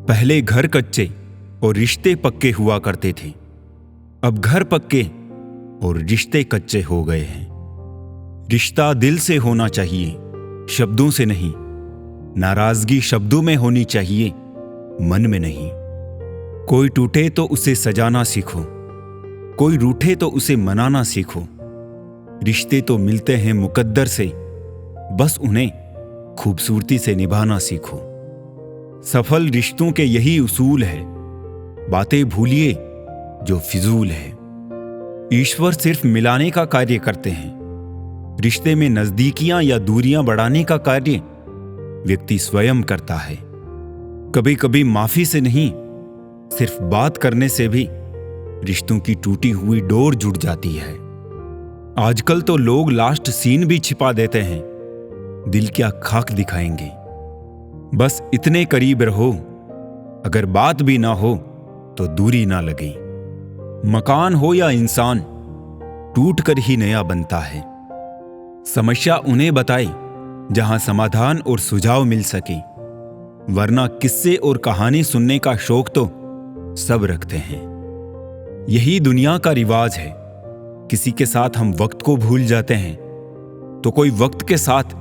पहले घर कच्चे और रिश्ते पक्के हुआ करते थे। अब घर पक्के और रिश्ते कच्चे हो गए हैं। रिश्ता दिल से होना चाहिए, शब्दों से नहीं। नाराजगी शब्दों में होनी चाहिए, मन में नहीं। कोई टूटे तो उसे सजाना सीखो, कोई रूठे तो उसे मनाना सीखो। रिश्ते तो मिलते हैं मुकद्दर से, बस उन्हें खूबसूरती से निभाना सीखो। सफल रिश्तों के यही उसूल है, बातें भूलिए जो फिजूल है। ईश्वर सिर्फ मिलाने का कार्य करते हैं। रिश्ते में नजदीकियां या दूरियां बढ़ाने का कार्य व्यक्ति स्वयं करता है। कभी कभी माफी से नहीं, सिर्फ बात करने से भी रिश्तों की टूटी हुई डोर जुड़ जाती है। आजकल तो लोग लास्ट सीन भी छिपा देते हैं, दिल क्या खाक दिखाएंगे। बस इतने करीब रहो, अगर बात भी ना हो तो दूरी ना लगे। मकान हो या इंसान, टूट कर ही नया बनता है। समस्या उन्हें बताए जहां समाधान और सुझाव मिल सके, वरना किस्से और कहानी सुनने का शौक तो सब रखते हैं। यही दुनिया का रिवाज है। किसी के साथ हम वक्त को भूल जाते हैं तो कोई वक्त के साथ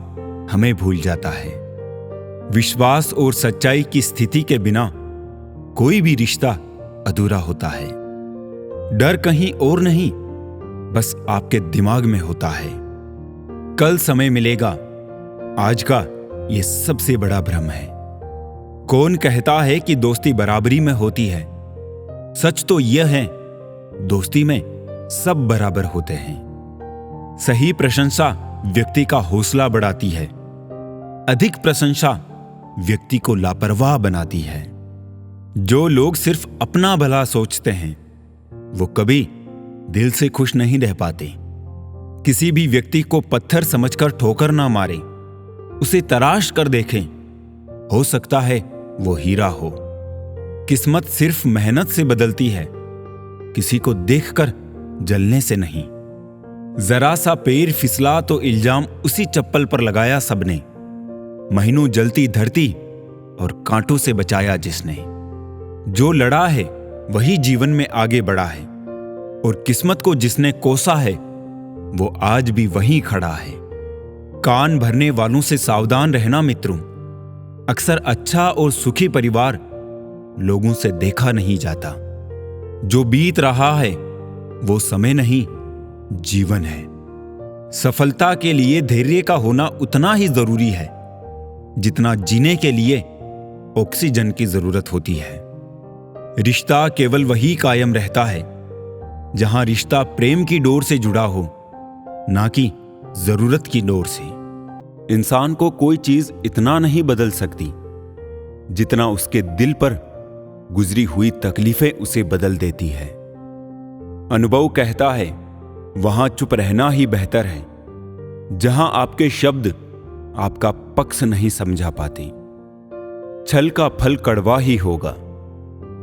हमें भूल जाता है। विश्वास और सच्चाई की स्थिति के बिना कोई भी रिश्ता अधूरा होता है। डर कहीं और नहीं, बस आपके दिमाग में होता है। कल समय मिलेगा, आज का यह सबसे बड़ा भ्रम है। कौन कहता है कि दोस्ती बराबरी में होती है? सच तो यह है, दोस्ती में सब बराबर होते हैं। सही प्रशंसा व्यक्ति का हौसला बढ़ाती है, अधिक प्रशंसा व्यक्ति को लापरवाह बनाती है। जो लोग सिर्फ अपना भला सोचते हैं वो कभी दिल से खुश नहीं रह पाते। किसी भी व्यक्ति को पत्थर समझकर ठोकर ना मारे, उसे तराश कर देखें, हो सकता है वो हीरा हो। किस्मत सिर्फ मेहनत से बदलती है, किसी को देखकर जलने से नहीं। जरा सा पैर फिसला तो इल्जाम उसी चप्पल पर लगाया सबने। महीनों जलती धरती और कांटों से बचाया जिसने। जो लड़ा है वही जीवन में आगे बढ़ा है, और किस्मत को जिसने कोसा है वो आज भी वहीं खड़ा है। कान भरने वालों से सावधान रहना मित्रों। अक्सर अच्छा और सुखी परिवार लोगों से देखा नहीं जाता। जो बीत रहा है वो समय नहीं, जीवन है। सफलता के लिए धैर्य का होना उतना ही जरूरी है जितना जीने के लिए ऑक्सीजन की जरूरत होती है। रिश्ता केवल वही कायम रहता है जहां रिश्ता प्रेम की डोर से जुड़ा हो, ना कि जरूरत की डोर से। इंसान को कोई चीज इतना नहीं बदल सकती जितना उसके दिल पर गुजरी हुई तकलीफें उसे बदल देती है। अनुभव कहता है वहां चुप रहना ही बेहतर है, जहां आपके शब्द आपका पक्ष नहीं समझा पाते। छल का फल कड़वा ही होगा,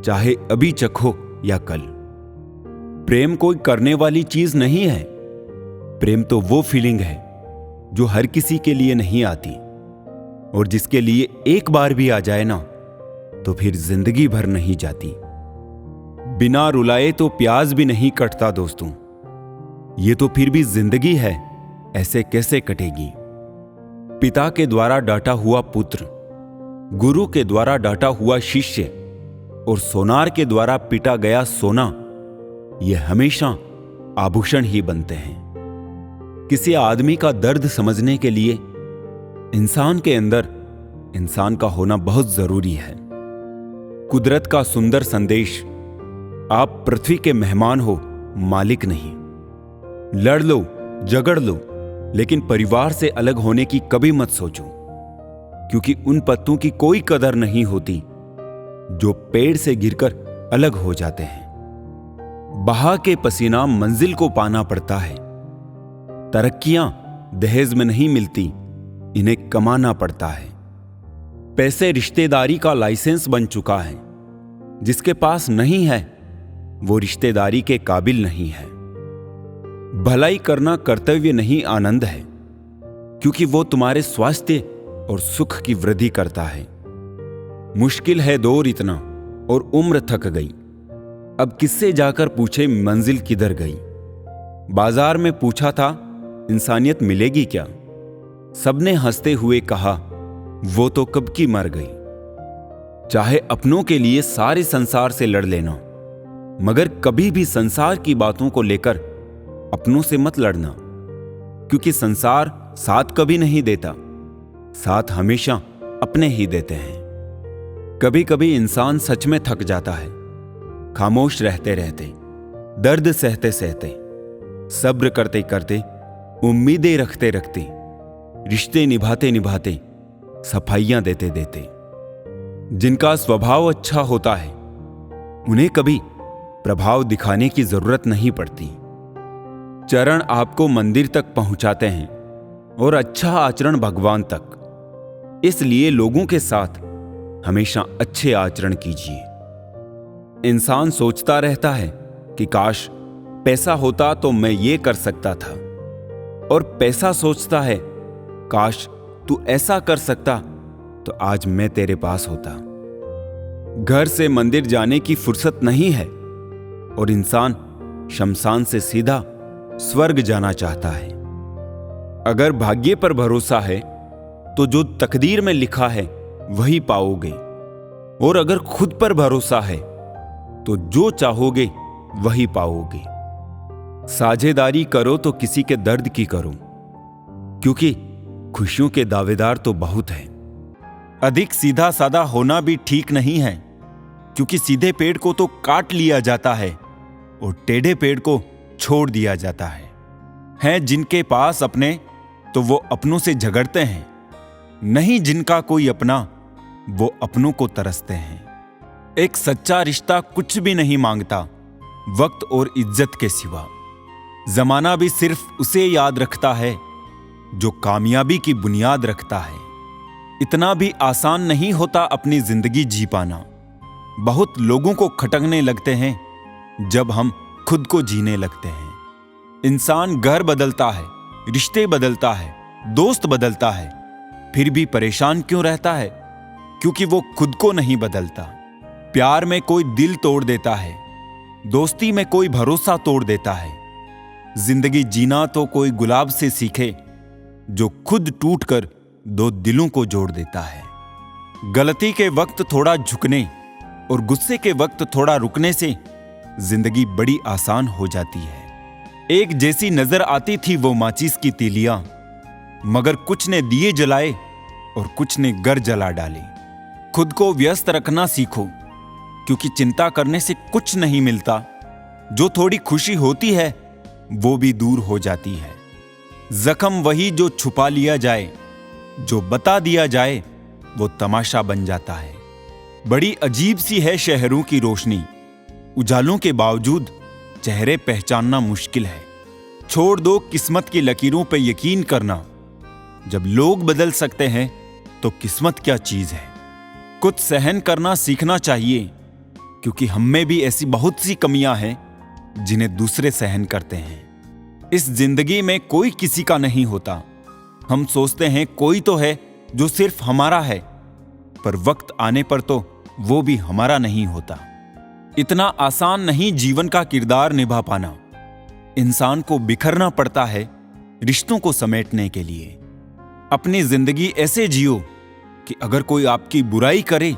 चाहे अभी चखो या कल। प्रेम कोई करने वाली चीज नहीं है। प्रेम तो वो फीलिंग है जो हर किसी के लिए नहीं आती, और जिसके लिए एक बार भी आ जाए ना तो फिर जिंदगी भर नहीं जाती। बिना रुलाए तो प्याज भी नहीं कटता दोस्तों। ये तो फिर भी जिंदगी है, ऐसे कैसे कटेगी? पिता के द्वारा डांटा हुआ पुत्र, गुरु के द्वारा डांटा हुआ शिष्य और सोनार के द्वारा पीटा गया सोना, यह हमेशा आभूषण ही बनते हैं। किसी आदमी का दर्द समझने के लिए इंसान के अंदर इंसान का होना बहुत जरूरी है। कुदरत का सुंदर संदेश, आप पृथ्वी के मेहमान हो, मालिक नहीं। लड़ लो, झगड़ लो, लेकिन परिवार से अलग होने की कभी मत सोचो, क्योंकि उन पत्तों की कोई कदर नहीं होती जो पेड़ से गिरकर अलग हो जाते हैं। बहा के पसीना मंजिल को पाना पड़ता है। तरक्कियां दहेज में नहीं मिलती, इन्हें कमाना पड़ता है। पैसे रिश्तेदारी का लाइसेंस बन चुका है। जिसके पास नहीं है वो रिश्तेदारी के काबिल नहीं है। भलाई करना कर्तव्य नहीं, आनंद है, क्योंकि वो तुम्हारे स्वास्थ्य और सुख की वृद्धि करता है। मुश्किल है दौर इतना और उम्र थक गई, अब किससे जाकर पूछे मंजिल किधर गई। बाजार में पूछा था इंसानियत मिलेगी क्या, सबने हंसते हुए कहा वो तो कब की मर गई। चाहे अपनों के लिए सारे संसार से लड़ लेना, मगर कभी भी संसार की बातों को लेकर अपनों से मत लड़ना, क्योंकि संसार साथ कभी नहीं देता, साथ हमेशा अपने ही देते हैं। कभी कभी इंसान सच में थक जाता है, खामोश रहते रहते, दर्द सहते सहते, सब्र करते करते, उम्मीदें रखते रखते, रिश्ते निभाते निभाते, सफाइयां देते देते। जिनका स्वभाव अच्छा होता है उन्हें कभी प्रभाव दिखाने की जरूरत नहीं पड़ती। चरण आपको मंदिर तक पहुंचाते हैं और अच्छा आचरण भगवान तक। इसलिए लोगों के साथ हमेशा अच्छे आचरण कीजिए। इंसान सोचता रहता है कि काश पैसा होता तो मैं ये कर सकता था, और पैसा सोचता है काश तू ऐसा कर सकता तो आज मैं तेरे पास होता। घर से मंदिर जाने की फुर्सत नहीं है और इंसान शमशान से सीधा स्वर्ग जाना चाहता है। अगर भाग्य पर भरोसा है तो जो तकदीर में लिखा है वही पाओगे, और अगर खुद पर भरोसा है तो जो चाहोगे वही पाओगे। साझेदारी करो तो किसी के दर्द की करो, क्योंकि खुशियों के दावेदार तो बहुत हैं। अधिक सीधा साधा होना भी ठीक नहीं है, क्योंकि सीधे पेड़ को तो काट लिया जाता है और टेढ़े पेड़ को छोड़ दिया जाता है। हैं जिनके पास अपने तो वो अपनों से झगड़ते हैं, नहीं जिनका कोई अपना वो अपनों को तरसते हैं। एक सच्चा रिश्ता कुछ भी नहीं मांगता वक्त और इज्जत के सिवा। जमाना भी सिर्फ उसे याद रखता है जो कामयाबी की बुनियाद रखता है। इतना भी आसान नहीं होता अपनी जिंदगी जी पाना। बहुत लोगों को खटकने लगते हैं जब हम खुद को जीने लगते हैं। इंसान घर बदलता है, रिश्ते बदलता है, दोस्त बदलता है, फिर भी परेशान क्यों रहता है? क्योंकि वो खुद को नहीं बदलता। प्यार में कोई दिल तोड़ देता है, दोस्ती में कोई भरोसा तोड़ देता है। जिंदगी जीना तो कोई गुलाब से सीखे जो खुद टूटकर दो दिलों को जोड़ देता है। गलती के वक्त थोड़ा झुकने और गुस्से के वक्त थोड़ा रुकने से जिंदगी बड़ी आसान हो जाती है। एक जैसी नजर आती थी वो माचिस की तीलियां, मगर कुछ ने दिए जलाए और कुछ ने घर जला डाले। खुद को व्यस्त रखना सीखो, क्योंकि चिंता करने से कुछ नहीं मिलता। जो थोड़ी खुशी होती है वो भी दूर हो जाती है। जख्म वही जो छुपा लिया जाए, जो बता दिया जाए वो तमाशा बन जाता है। बड़ी अजीब सी है शहरों की रोशनी, उजालों के बावजूद चेहरे पहचानना मुश्किल है। छोड़ दो किस्मत की लकीरों पे यकीन करना। जब लोग बदल सकते हैं तो किस्मत क्या चीज है। कुछ सहन करना सीखना चाहिए, क्योंकि हम में भी ऐसी बहुत सी कमियां हैं जिन्हें दूसरे सहन करते हैं। इस जिंदगी में कोई किसी का नहीं होता। हम सोचते हैं कोई तो है जो सिर्फ हमारा है, पर वक्त आने पर तो वो भी हमारा नहीं होता। इतना आसान नहीं जीवन का किरदार निभा पाना। इंसान को बिखरना पड़ता है रिश्तों को समेटने के लिए। अपनी जिंदगी ऐसे जियो कि अगर कोई आपकी बुराई करे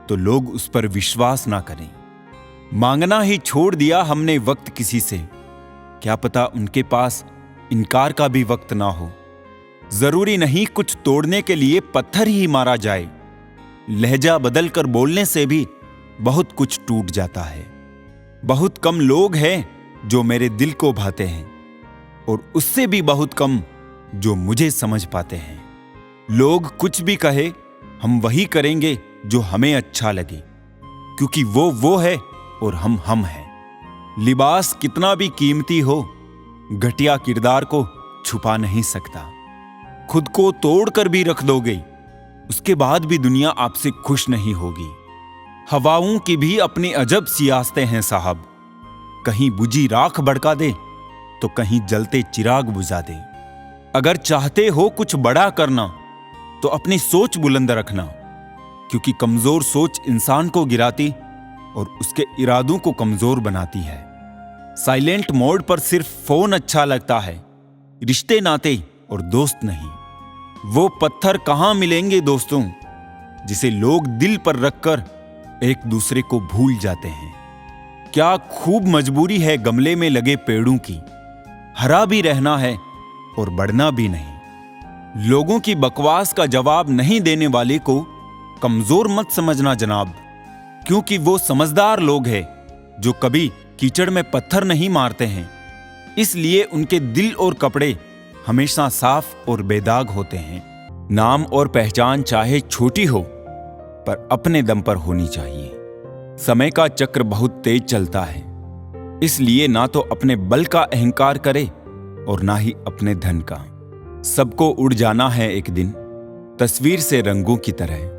तो लोग उस पर विश्वास ना करें। मांगना ही छोड़ दिया हमने वक्त किसी से, क्या पता उनके पास इनकार का भी वक्त ना हो। जरूरी नहीं कुछ तोड़ने के लिए पत्थर ही मारा जाए। लहजा बदल कर बोलने से भी बहुत कुछ टूट जाता है। बहुत कम लोग हैं जो मेरे दिल को भाते हैं, और उससे भी बहुत कम जो मुझे समझ पाते हैं। लोग कुछ भी कहे, हम वही करेंगे जो हमें अच्छा लगे, क्योंकि वो है और हम हैं। लिबास कितना भी कीमती हो, घटिया किरदार को छुपा नहीं सकता। खुद को तोड़कर भी रख दोगे, उसके बाद भी दुनिया आपसे खुश नहीं होगी। हवाओं की भी अपनी अजब सियासतें हैं साहब। कहीं बुझी राख भड़का दे तो कहीं जलते चिराग बुझा दे। अगर चाहते हो कुछ बड़ा करना तो अपनी सोच बुलंद रखना। क्योंकि कमजोर सोच इंसान को गिराती और उसके इरादों को कमजोर बनाती है। साइलेंट मोड पर सिर्फ फोन अच्छा लगता है, रिश्ते नाते और दोस्त नहीं। वो पत्थर कहां मिलेंगे दोस्तों, जिसे लोग दिल पर रखकर एक दूसरे को भूल जाते हैं। क्या खूब मजबूरी है गमले में लगे पेड़ों की, हरा भी रहना है और बढ़ना भी नहीं। लोगों की बकवास का जवाब नहीं देने वाले को कमजोर मत समझना जनाब, क्योंकि वो समझदार लोग हैं जो कभी कीचड़ में पत्थर नहीं मारते हैं। इसलिए उनके दिल और कपड़े हमेशा साफ और बेदाग होते हैं। नाम और पहचान चाहे छोटी हो पर अपने दम पर होनी चाहिए। समय का चक्र बहुत तेज चलता है, इसलिए ना तो अपने बल का अहंकार करे और ना ही अपने धन का। सबको उड़ जाना है एक दिन, तस्वीर से रंगों की तरह।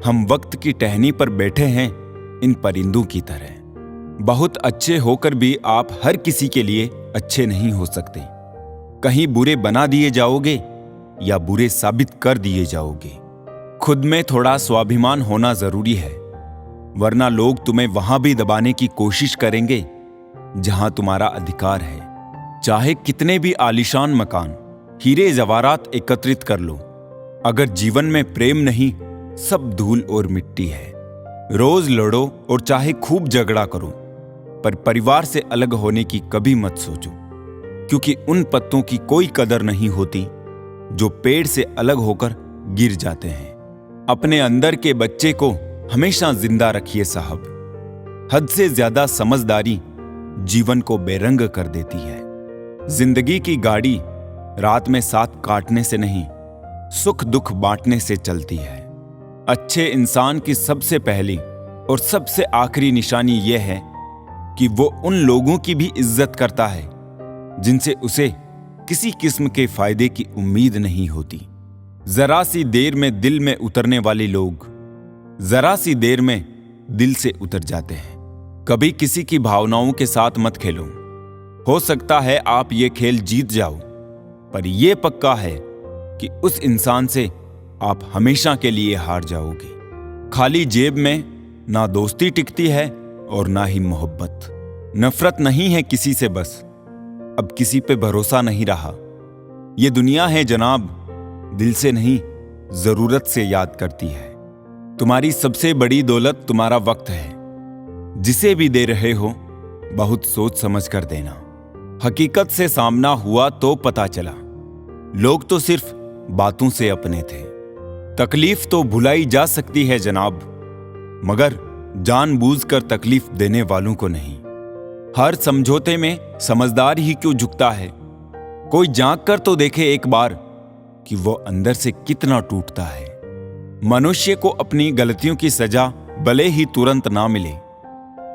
हम वक्त की टहनी पर बैठे हैं इन परिंदों की तरह। बहुत अच्छे होकर भी आप हर किसी के लिए अच्छे नहीं हो सकते। कहीं बुरे बना दिए जाओगे या बुरे साबित कर दिए जाओगे। खुद में थोड़ा स्वाभिमान होना जरूरी है, वरना लोग तुम्हें वहां भी दबाने की कोशिश करेंगे जहां तुम्हारा अधिकार है। चाहे कितने भी आलीशान मकान, हीरे जवाहरात एकत्रित कर लो, अगर जीवन में प्रेम नहीं, सब धूल और मिट्टी है। रोज लड़ो और चाहे खूब झगड़ा करो, पर परिवार से अलग होने की कभी मत सोचो, क्योंकि उन पत्तों की कोई कदर नहीं होती जो पेड़ से अलग होकर गिर जाते हैं। अपने अंदर के बच्चे को हमेशा जिंदा रखिए साहब। हद से ज्यादा समझदारी जीवन को बेरंग कर देती है। जिंदगी की गाड़ी रात में साथ काटने से नहीं, सुख दुख बांटने से चलती है। अच्छे इंसान की सबसे पहली और सबसे आखिरी निशानी यह है कि वो उन लोगों की भी इज्जत करता है जिनसे उसे किसी किस्म के फायदे की उम्मीद नहीं होती। जरा सी देर में दिल में उतरने वाले लोग जरा सी देर में दिल से उतर जाते हैं। कभी किसी की भावनाओं के साथ मत खेलो। हो सकता है आप ये खेल जीत जाओ, पर यह पक्का है कि उस इंसान से आप हमेशा के लिए हार जाओगे। खाली जेब में ना दोस्ती टिकती है और ना ही मोहब्बत। नफरत नहीं है किसी से, बस अब किसी पे भरोसा नहीं रहा। ये दुनिया है जनाब, दिल से नहीं जरूरत से याद करती है। तुम्हारी सबसे बड़ी दौलत तुम्हारा वक्त है। जिसे भी दे रहे हो बहुत सोच समझ कर देना। हकीकत से सामना हुआ तो पता चला, लोग तो सिर्फ बातों से अपने थे। तकलीफ तो भुलाई जा सकती है जनाब, मगर जानबूझकर तकलीफ देने वालों को नहीं। हर समझौते में समझदार ही क्यों झुकता है। कोई झांक कर तो देखे एक बार कि वो अंदर से कितना टूटता है। मनुष्य को अपनी गलतियों की सजा भले ही तुरंत ना मिले,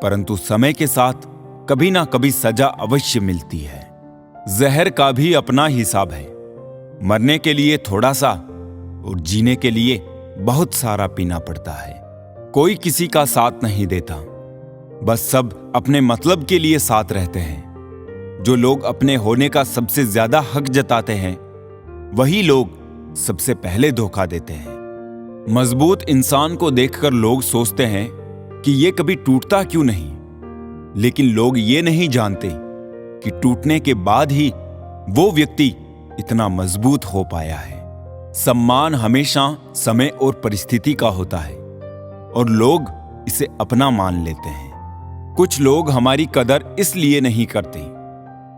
परंतु समय के साथ कभी ना कभी सजा अवश्य मिलती है। जहर का भी अपना हिसाब है। मरने के लिए थोड़ा सा और जीने के लिए बहुत सारा पीना पड़ता है। कोई किसी का साथ नहीं देता, बस सब अपने मतलब के लिए साथ रहते हैं। जो लोग अपने होने का सबसे ज्यादा हक जताते हैं, वही लोग सबसे पहले धोखा देते हैं। मजबूत इंसान को देखकर लोग सोचते हैं कि ये कभी टूटता क्यों नहीं, लेकिन लोग ये नहीं जानते कि टूटने के बाद ही वो व्यक्ति इतना मजबूत हो पाया है। सम्मान हमेशा समय और परिस्थिति का होता है और लोग इसे अपना मान लेते हैं। कुछ लोग हमारी कदर इसलिए नहीं करते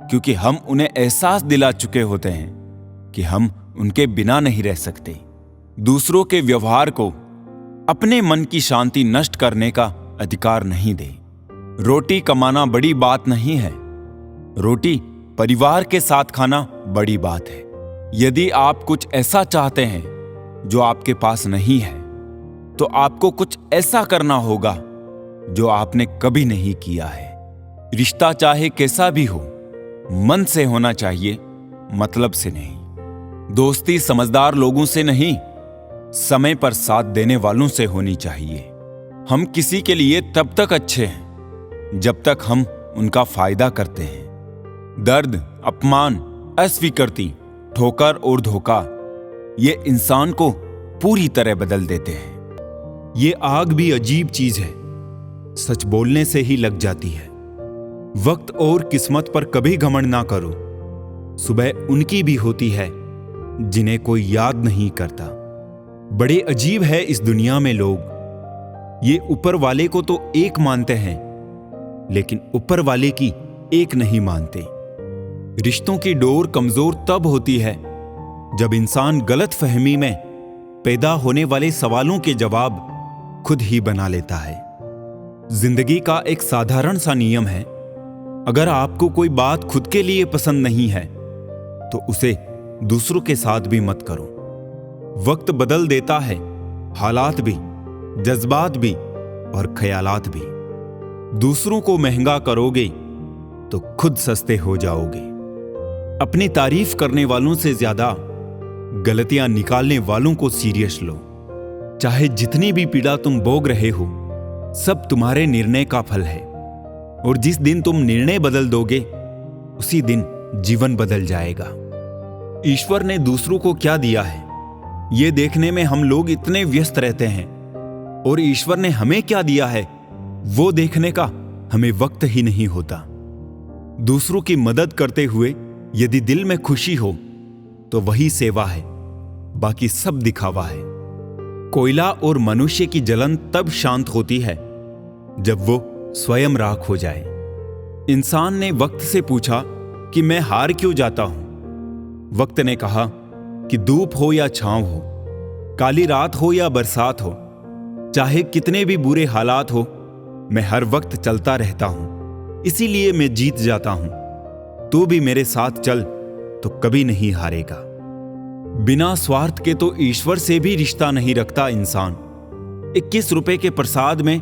क्योंकि हम उन्हें एहसास दिला चुके होते हैं कि हम उनके बिना नहीं रह सकते। दूसरों के व्यवहार को अपने मन की शांति नष्ट करने का अधिकार नहीं दे। रोटी कमाना बड़ी बात नहीं है, रोटी परिवार के साथ खाना बड़ी बात है। यदि आप कुछ ऐसा चाहते हैं जो आपके पास नहीं है, तो आपको कुछ ऐसा करना होगा जो आपने कभी नहीं किया है। रिश्ता चाहे कैसा भी हो, मन से होना चाहिए, मतलब से नहीं। दोस्ती समझदार लोगों से नहीं, समय पर साथ देने वालों से होनी चाहिए। हम किसी के लिए तब तक अच्छे हैं जब तक हम उनका फायदा करते हैं। दर्द, अपमान, अस्वीकृति, ठोकर और धोखा ये इंसान को पूरी तरह बदल देते हैं। ये आग भी अजीब चीज है, सच बोलने से ही लग जाती है। वक्त और किस्मत पर कभी घमंड ना करो, सुबह उनकी भी होती है जिन्हें कोई याद नहीं करता। बड़े अजीब है इस दुनिया में लोग, ये ऊपर वाले को तो एक मानते हैं लेकिन ऊपर वाले की एक नहीं मानते। रिश्तों की डोर कमजोर तब होती है जब इंसान गलत फहमी में पैदा होने वाले सवालों के जवाब खुद ही बना लेता है। जिंदगी का एक साधारण सा नियम है, अगर आपको कोई बात खुद के लिए पसंद नहीं है तो उसे दूसरों के साथ भी मत करो। वक्त बदल देता है, हालात भी, जज्बात भी और ख्यालात भी। दूसरों को महंगा करोगे तो खुद सस्ते हो जाओगे। अपनी तारीफ करने वालों से ज्यादा गलतियां निकालने वालों को सीरियस लो। चाहे जितनी भी पीड़ा तुम भोग रहे हो, सब तुम्हारे निर्णय का फल है, और जिस दिन तुम निर्णय बदल दोगे उसी दिन जीवन बदल जाएगा। ईश्वर ने दूसरों को क्या दिया है ये देखने में हम लोग इतने व्यस्त रहते हैं, और ईश्वर ने हमें क्या दिया है वो देखने का हमें वक्त ही नहीं होता। दूसरों की मदद करते हुए यदि दिल में खुशी हो तो वही सेवा है, बाकी सब दिखावा है। कोयला और मनुष्य की जलन तब शांत होती है जब वो स्वयं राख हो जाए। इंसान ने वक्त से पूछा कि मैं हार क्यों जाता हूं? वक्त ने कहा कि धूप हो या छांव हो, काली रात हो या बरसात हो, चाहे कितने भी बुरे हालात हो, मैं हर वक्त चलता रहता हूं, इसीलिए मैं जीत जाता हूं। तू भी मेरे साथ चल तो कभी नहीं हारेगा। बिना स्वार्थ के तो ईश्वर से भी रिश्ता नहीं रखता इंसान। 21 रुपए के प्रसाद में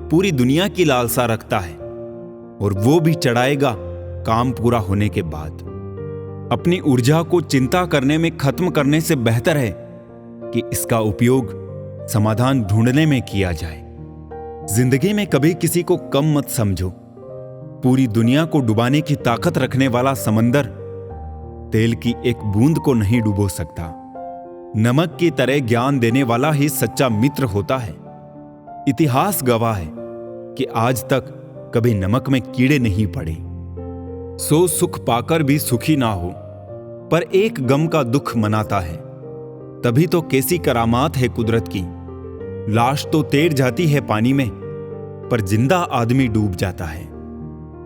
पूरी दुनिया की लालसा रखता है, और वो भी चढ़ाएगा काम पूरा होने के बाद। अपनी ऊर्जा को चिंता करने में खत्म करने से बेहतर है कि इसका उपयोग समाधान ढूंढने में किया जाए। जिंदगी में कभी किसी को कम मत समझो। पूरी दुनिया को डुबाने की ताकत रखने वाला समंदर तेल की एक बूंद को नहीं डुबो सकता। नमक की तरह ज्ञान देने वाला ही सच्चा मित्र होता है। इतिहास गवाह है कि आज तक कभी नमक में कीड़े नहीं पड़े। सो सुख पाकर भी सुखी ना हो, पर एक गम का दुख मनाता है, तभी तो कैसी करामात है कुदरत की। लाश तो तैर जाती है पानी में, पर जिंदा आदमी डूब जाता है।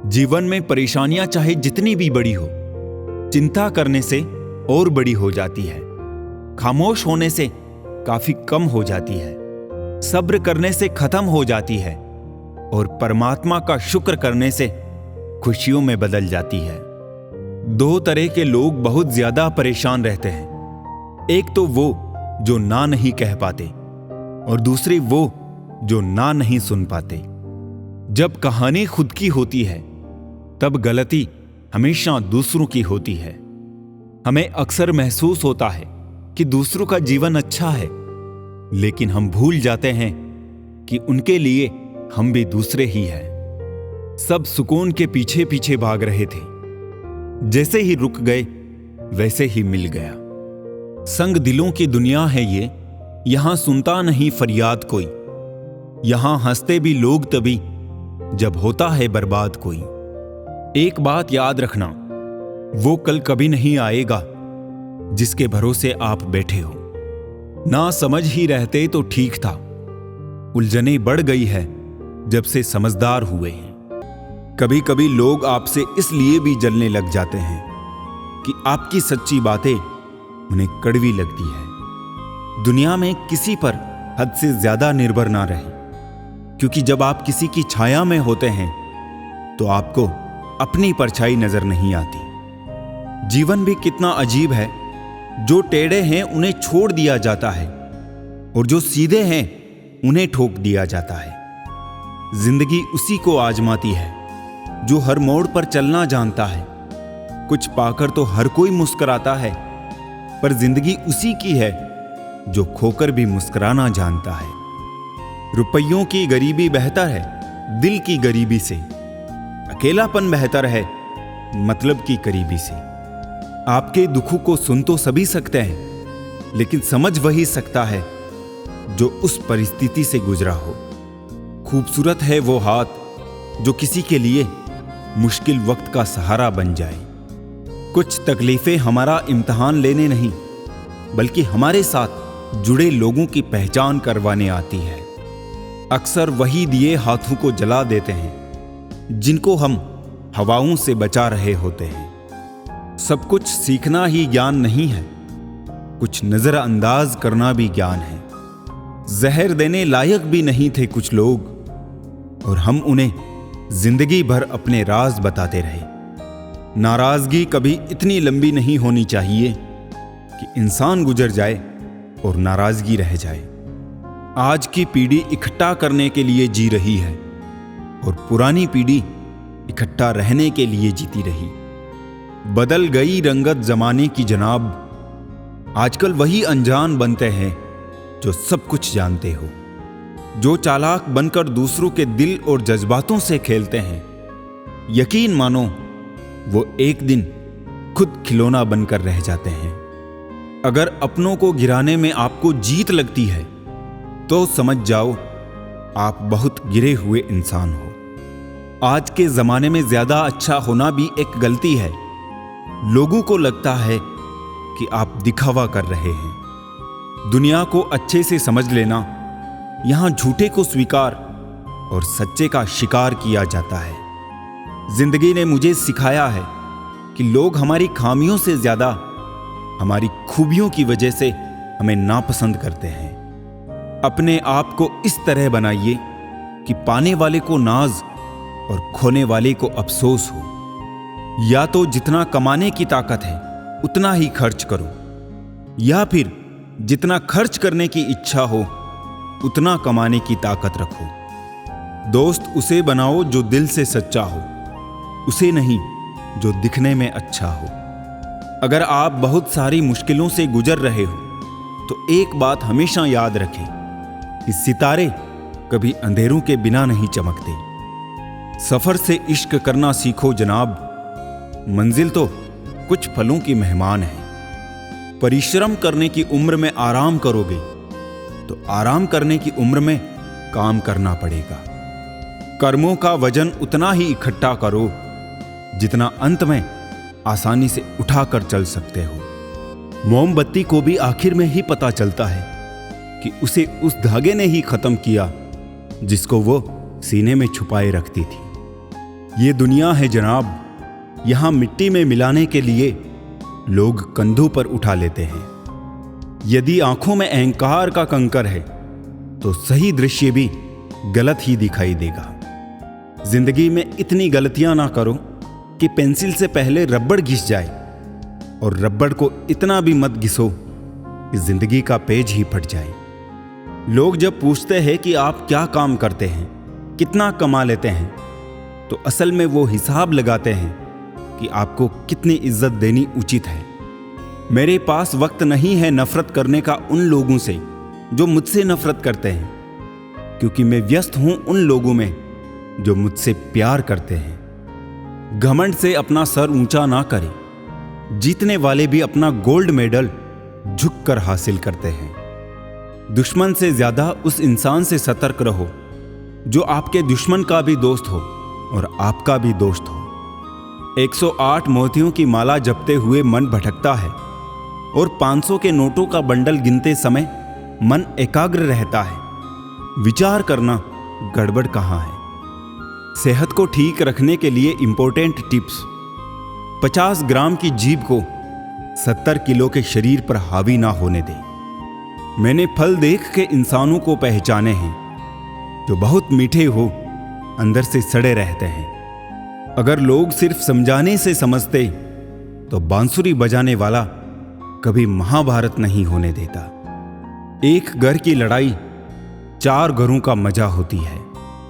जीवन में परेशानियां चाहे जितनी भी बड़ी हो, चिंता करने से और बड़ी हो जाती है। खामोश होने से काफी कम हो जाती है। सब्र करने से खत्म हो जाती है, और परमात्मा का शुक्र करने से खुशियों में बदल जाती है। दो तरह के लोग बहुत ज्यादा परेशान रहते हैं। एक तो वो जो ना नहीं कह पाते, और दूसरी वो जो ना नहीं सुन पाते। जब कहानी खुद की होती है तब गलती हमेशा दूसरों की होती है। हमें अक्सर महसूस होता है कि दूसरों का जीवन अच्छा है, लेकिन हम भूल जाते हैं कि उनके लिए हम भी दूसरे ही हैं। सब सुकून के पीछे पीछे भाग रहे थे, जैसे ही रुक गए वैसे ही मिल गया। संग दिलों की दुनिया है ये, यहां सुनता नहीं फरियाद कोई। यहां हंसते भी लोग तभी जब होता है बर्बाद कोई। एक बात याद रखना, वो कल कभी नहीं आएगा जिसके भरोसे आप बैठे हो। ना समझ ही रहते तो ठीक था, उलझने बढ़ गई है जब से समझदार हुए हैं। कभी कभी लोग आपसे इसलिए भी जलने लग जाते हैं कि आपकी सच्ची बातें उन्हें कड़वी लगती है। दुनिया में किसी पर हद से ज्यादा निर्भर ना रहे, क्योंकि जब आप किसी की छाया में होते हैं तो आपको अपनी परछाई नजर नहीं आती। जीवन भी कितना अजीब है, जो टेढ़े हैं उन्हें छोड़ दिया जाता है, और जो सीधे हैं उन्हें ठोक दिया जाता है। जिंदगी उसी को आजमाती है जो हर मोड़ पर चलना जानता है। कुछ पाकर तो हर कोई मुस्कुराता है, पर जिंदगी उसी की है जो खोकर भी मुस्कुराना जानता है। रुपयों की गरीबी बेहतर है दिल की गरीबी से। अकेलापन बेहतर है मतलब की करीबी से। आपके दुखों को सुन तो सभी सकते हैं, लेकिन समझ वही सकता है जो उस परिस्थिति से गुजरा हो। खूबसूरत है वो हाथ जो किसी के लिए मुश्किल वक्त का सहारा बन जाए। कुछ तकलीफें हमारा इम्तिहान लेने नहीं, बल्कि हमारे साथ जुड़े लोगों की पहचान करवाने आती है। अक्सर वही दिए हाथों को जला देते हैं जिनको हम हवाओं से बचा रहे होते हैं। सब कुछ सीखना ही ज्ञान नहीं है, कुछ नजरअंदाज करना भी ज्ञान है। जहर देने लायक भी नहीं थे कुछ लोग, और हम उन्हें जिंदगी भर अपने राज बताते रहे। नाराजगी कभी इतनी लंबी नहीं होनी चाहिए कि इंसान गुजर जाए और नाराजगी रह जाए। आज की पीढ़ी इकट्ठा करने के लिए जी रही है और पुरानी पीढ़ी इकट्ठा रहने के लिए जीती रही। बदल गई रंगत जमाने की जनाब। आजकल वही अनजान बनते हैं जो सब कुछ जानते हो, जो चालाक बनकर दूसरों के दिल और जज्बातों से खेलते हैं। यकीन मानो वो एक दिन खुद खिलौना बनकर रह जाते हैं। अगर अपनों को गिराने में आपको जीत लगती है तो समझ जाओ आप बहुत गिरे हुए इंसान हो। आज के जमाने में ज्यादा अच्छा होना भी एक गलती है। लोगों को लगता है कि आप दिखावा कर रहे हैं। दुनिया को अच्छे से समझ लेना, यहां झूठे को स्वीकार और सच्चे का शिकार किया जाता है। जिंदगी ने मुझे सिखाया है कि लोग हमारी खामियों से ज्यादा हमारी खूबियों की वजह से हमें नापसंद करते हैं। अपने आप को इस तरह बनाइए कि पाने वाले को नाज और खोने वाले को अफसोस हो। या तो जितना कमाने की ताकत है उतना ही खर्च करो, या फिर जितना खर्च करने की इच्छा हो उतना कमाने की ताकत रखो। दोस्त उसे बनाओ जो दिल से सच्चा हो, उसे नहीं जो दिखने में अच्छा हो। अगर आप बहुत सारी मुश्किलों से गुजर रहे हो तो एक बात हमेशा याद रखें कि सितारे कभी अंधेरों के बिना नहीं चमकते। सफर से इश्क करना सीखो जनाब, मंजिल तो कुछ फलों की मेहमान है। परिश्रम करने की उम्र में आराम करोगे तो आराम करने की उम्र में काम करना पड़ेगा। कर्मों का वजन उतना ही इकट्ठा करो जितना अंत में आसानी से उठाकर चल सकते हो। मोमबत्ती को भी आखिर में ही पता चलता है कि उसे उस धागे ने ही खत्म किया जिसको वो सीने में छुपाए रखती थी। ये दुनिया है जनाब, यहां मिट्टी में मिलाने के लिए लोग कंधों पर उठा लेते हैं। यदि आंखों में अहंकार का कंकर है तो सही दृश्य भी गलत ही दिखाई देगा। जिंदगी में इतनी गलतियां ना करो कि पेंसिल से पहले रबड़ घिस जाए, और रबड़ को इतना भी मत घिसो कि जिंदगी का पेज ही फट जाए। लोग जब पूछते हैं कि आप क्या काम करते हैं, कितना कमा लेते हैं, तो असल में वो हिसाब लगाते हैं कि आपको कितनी इज्जत देनी उचित है। मेरे पास वक्त नहीं है नफरत करने का उन लोगों से जो मुझसे नफरत करते हैं, क्योंकि मैं व्यस्त हूं उन लोगों में जो मुझसे प्यार करते हैं। घमंड से अपना सर ऊंचा ना करें। जीतने वाले भी अपना गोल्ड मेडल झुककर हासिल करते हैं। दुश्मन से ज्यादा उस इंसान से सतर्क रहो जो आपके दुश्मन का भी दोस्त हो और आपका भी दोस्त हो। 108 मोतियों की माला जपते हुए मन भटकता है, और 500 के नोटों का बंडल गिनते समय मन एकाग्र रहता है। विचार करना गड़बड़ कहाँ है। सेहत को ठीक रखने के लिए इंपॉर्टेंट टिप्स। 50 ग्राम की जीभ को 70 किलो के शरीर पर हावी ना होने दें। मैंने फल देख के इंसानों को पहचाने हैं जो बहुत मीठे हो अंदर से सड़े रहते हैं। अगर लोग सिर्फ समझाने से समझते तो बांसुरी बजाने वाला कभी महाभारत नहीं होने देता। एक घर की लड़ाई 4 घरों का मजा होती है।